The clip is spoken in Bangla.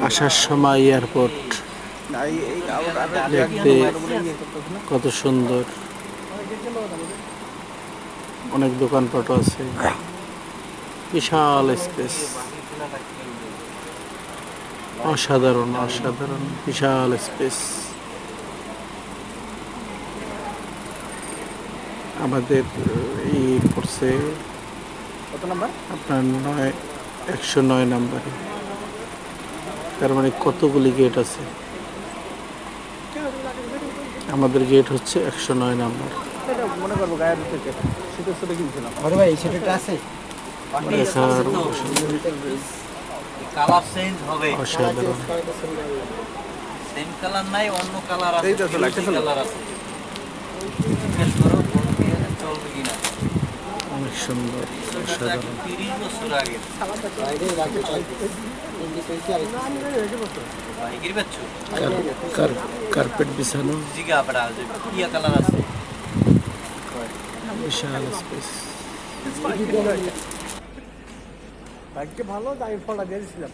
আসার সময় এয়ারপোর্ট দেখতে কত সুন্দর, অনেক দোকানপাট আছে, বিশাল স্পেস, অসাধারণ অসাধারণ বিশাল স্পেস। আমাদের এই পড়ছে আপনার 109 নাম্বারে, তার মানে কতগুলি গেট আছে। আমাদের গেট হচ্ছে 109 নাম্বার। অসাধারণ, সেম কালার নাই, অন্য কালার আছে, কালার আছে, চলবে কিনা। অনেক সুন্দর, অসাধারণ। 30 বছর আগে কার্পেট বিছানো, জিগা পড়া আছে, ইয়া কালার আছে। বিশাল স্পেস। ভাগ্যে ভালো, আমি ফলটা দিয়েছিলাম।